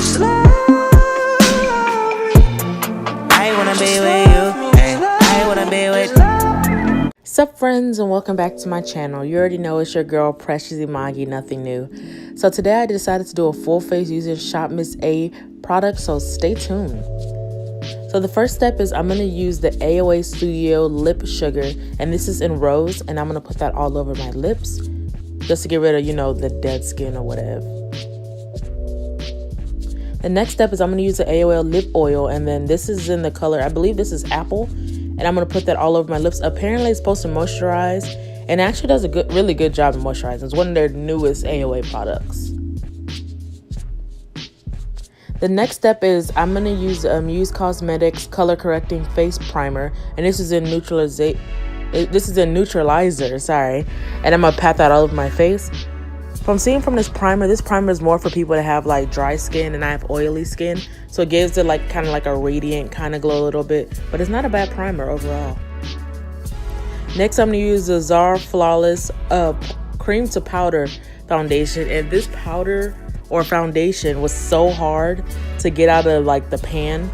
slowly. I wanna be with you, hey, I wanna be with you. Sup friends, and welcome back to my channel. You already know it's your girl Precious Emeagi, nothing new. So today I decided to do a full face using SHOPMISSA product, so stay tuned. So the first step is I'm going to use the AOA Studio Lip Sugar, and this is in Rose, and I'm going to put that all over my lips just to get rid of, you know, the dead skin or whatever. The next step is I'm going to use the AOA Lip Oil, and then this is in the color, I believe this is Apple, and I'm going to put that all over my lips. Apparently it's supposed to moisturize, and it actually does a really good job of moisturizing. It's one of their newest AOA products. The next step is I'm going to use Muse Cosmetics Color Correcting Face Primer, and this is in neutralizer, sorry, and I'm going to pat that all over my face. From seeing from this primer is more for people that have like dry skin, and I have oily skin, so it gives it like kind of like a radiant kind of glow a little bit, but it's not a bad primer overall. Next, I'm going to use the Zara Flawless Cream to Powder Foundation, and this powder or foundation was so hard to get out of like the pan,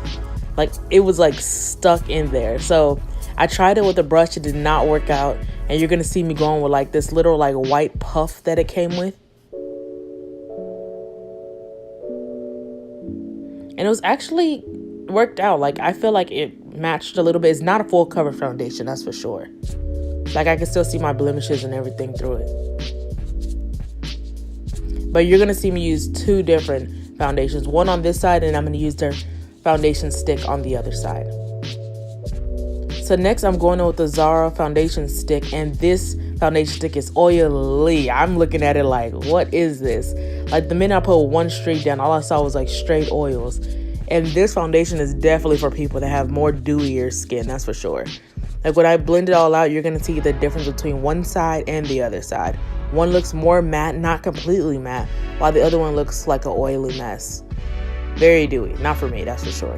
like it was like stuck in there. So I tried it with a brush, it did not work out, and you're gonna see me going with like this little like white puff that it came with, and it was actually worked out. Like I feel like it matched a little bit. It's not a full cover foundation, that's for sure. Like I can still see my blemishes and everything through it. But you're going to see me use two different foundations. One on this side, and I'm going to use their foundation stick on the other side. So next, I'm going in with the Zara foundation stick. And this foundation stick is oily. I'm looking at it like, what is this? Like the minute I put one streak down, all I saw was like straight oils. And this foundation is definitely for people that have more dewier skin, that's for sure. Like when I blend it all out, you're going to see the difference between one side and the other side. One looks more matte, not completely matte, while the other one looks like an oily mess. Very dewy. Not for me, that's for sure.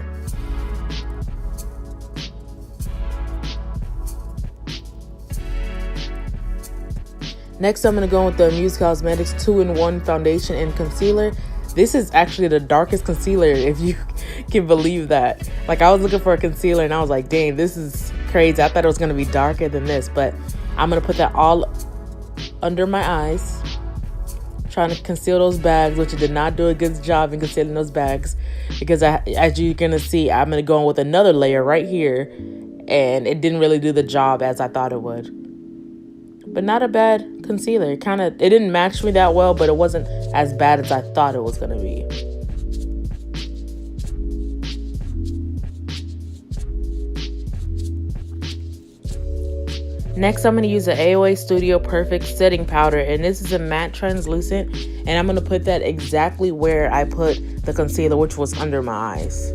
Next, I'm going to go with the Muse Cosmetics 2-in-1 Foundation and Concealer. This is actually the darkest concealer, if you can believe that. Like, I was looking for a concealer, and I was like, dang, this is crazy. I thought it was going to be darker than this, but I'm going to put that all under my eyes, trying to conceal those bags, which it did not do a good job in concealing those bags, because as you're gonna see, I'm gonna go in with another layer right here, and it didn't really do the job as I thought it would. But not a bad concealer. It didn't match me that well, but it wasn't as bad as I thought it was gonna be. Next, I'm going to use the AOA Studio Perfect Setting Powder, and this is a matte translucent, and I'm going to put that exactly where I put the concealer, which was under my eyes.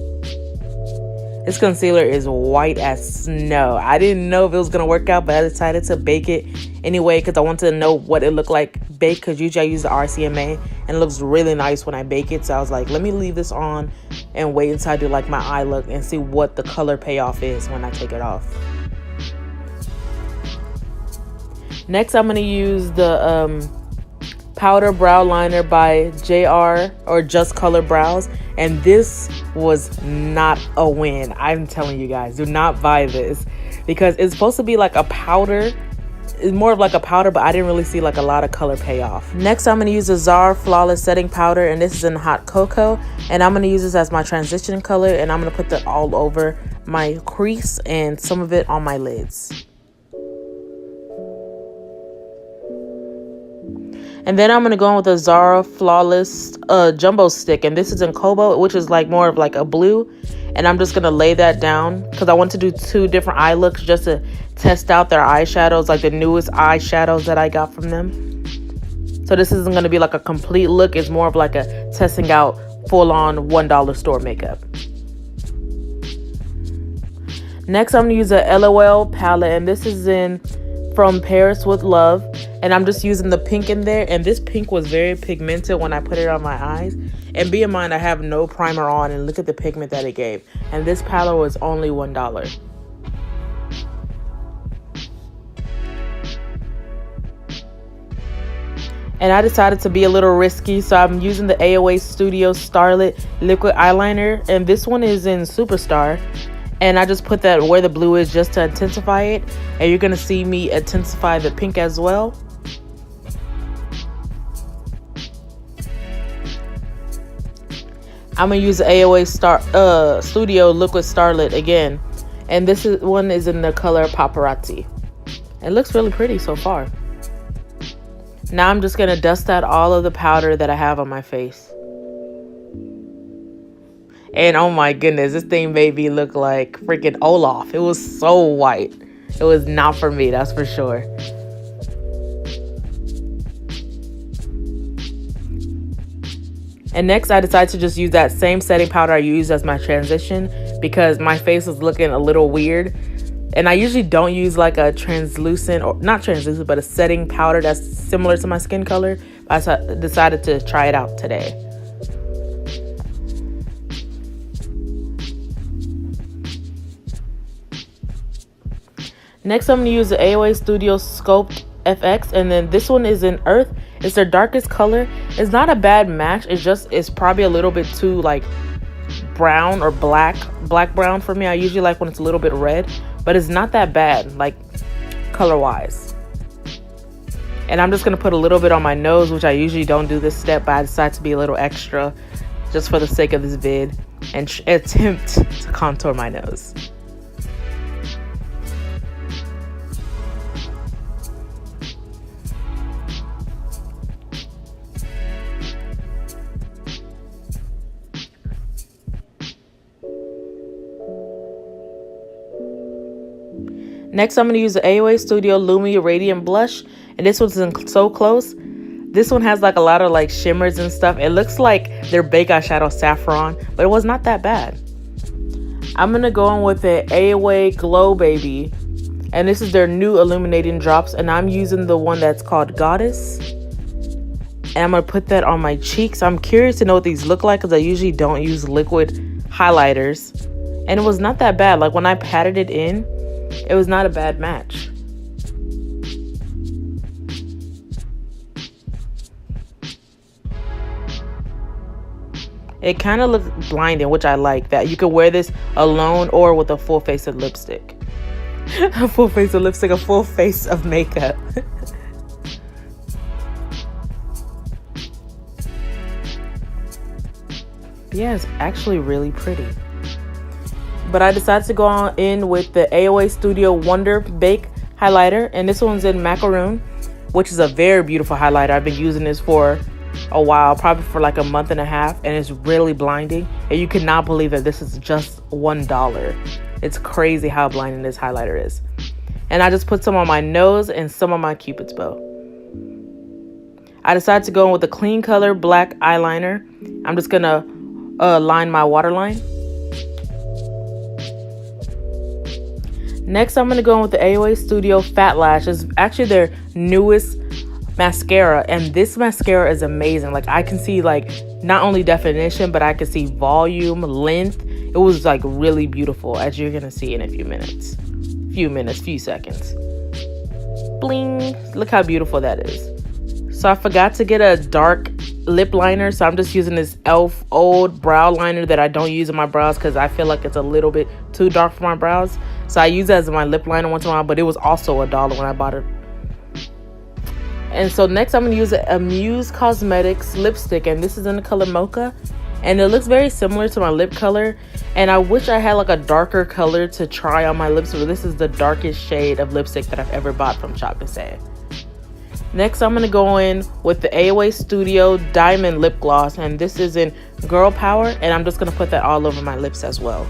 This concealer is white as snow. I didn't know if it was going to work out, but I decided to bake it anyway because I wanted to know what it looked like baked, because usually I use the RCMA, and it looks really nice when I bake it. So I was like, let me leave this on and wait until I do like my eye look and see what the color payoff is when I take it off. Next, I'm going to use the Powder Brow Liner by JR or Just Color Brows. And this was not a win. I'm telling you guys, do not buy this, because it's supposed to be like a powder. It's more of like a powder, but I didn't really see like a lot of color payoff. Next, I'm going to use the Zara Flawless Setting Powder, and this is in Hot Cocoa. And I'm going to use this as my transition color, and I'm going to put that all over my crease and some of it on my lids. And then I'm going to go in with a Zara Flawless Jumbo Stick. And this is in Cobalt, which is like more of like a blue. And I'm just going to lay that down because I want to do two different eye looks just to test out their eyeshadows, like the newest eyeshadows that I got from them. So this isn't going to be like a complete look. It's more of like a testing out full-on $1 store makeup. Next, I'm going to use a LOL palette. And this is in From Paris with Love. And I'm just using the pink in there. And this pink was very pigmented when I put it on my eyes. And be in mind, I have no primer on. And look at the pigment that it gave. And this palette was only $1. And I decided to be a little risky, so I'm using the AOA Studio Scarlet liquid eyeliner, and this one is in Superstar. And I just put that where the blue is just to intensify it, and you're gonna see me intensify the pink as well. I'm gonna use the AOA Studio Liquid Starlet again, and this one is in the color Paparazzi. It looks really pretty so far. Now I'm just gonna dust out all of the powder that I have on my face. And oh my goodness, this thing made me look like freaking Olaf. It was so white. It was not for me, that's for sure. And next I decided to just use that same setting powder I used as my transition because my face was looking a little weird. And I usually don't use like a translucent, or not translucent, but a setting powder that's similar to my skin color. I decided to try it out today. Next I'm going to use the AOA Studio Sculpt FX, and then this one is in Earth. It's their darkest color. It's not a bad match. It's probably a little bit too like brown or black brown for me. I usually like when it's a little bit red, but it's not that bad like color wise. And I'm just gonna put a little bit on my nose, which I usually don't do this step, but I decided to be a little extra just for the sake of this vid and attempt to contour my nose. Next, I'm going to use the AOA Studio Lumi Radiant Blush, and this one's in So Close. This one has like a lot of like shimmers and stuff. It looks like their Baked Eyeshadow Saffron, but it was not that bad. I'm going to go in with the AOA-GLOW Baby, and this is their new illuminating drops, and I'm using the one that's called Goddess. And I'm going to put that on my cheeks. I'm curious to know what these look like because I usually don't use liquid highlighters, and it was not that bad. Like when I patted it in, it was not a bad match. It kind of looks blinding, which I like that. You can wear this alone or with a full face of lipstick. A full face of lipstick, a full face of makeup. Yeah, it's actually really pretty. But I decided to go in with the AOA Studio Wonder Bake highlighter, and this one's in Macroon, which is a very beautiful highlighter. I've been using this for a while, probably for like a month and a half, and it's really blinding, and you cannot believe that this is just $1. It's crazy how blinding this highlighter is. And I just put some on my nose and some on my Cupid's bow. I decided to go in with a clean color black eyeliner. I'm just gonna line my waterline. Next, I'm going to go in with the AOA Studio Fat Lash. It's actually their newest mascara, and this mascara is amazing. Like I can see like not only definition, but I can see volume, length. It was like really beautiful, as you're going to see in a few seconds. Bling! Look how beautiful that is. So I forgot to get a dark lip liner, so I'm just using this e.l.f. old brow liner that I don't use in my brows because I feel like it's a little bit too dark for my brows. So I use it as my lip liner once in a while, but it was also $1 when I bought it. And so next I'm going to use a Muse Cosmetics lipstick, and this is in the color Mocha, and it looks very similar to my lip color, and I wish I had like a darker color to try on my lips, but this is the darkest shade of lipstick that I've ever bought from SHOPMISSA. Next, I'm going to go in with the AOA Studio Diamond Lip Gloss, and this is in Girl Power, and I'm just going to put that all over my lips as well.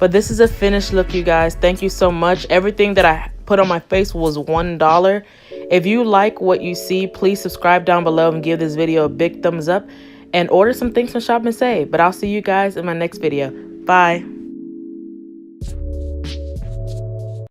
But this is a finished look, you guys. Thank you so much. Everything that I put on my face was $1. If you like what you see, please subscribe down below and give this video a big thumbs up and order some things from SHOPMISSA. But I'll see you guys in my next video. Bye.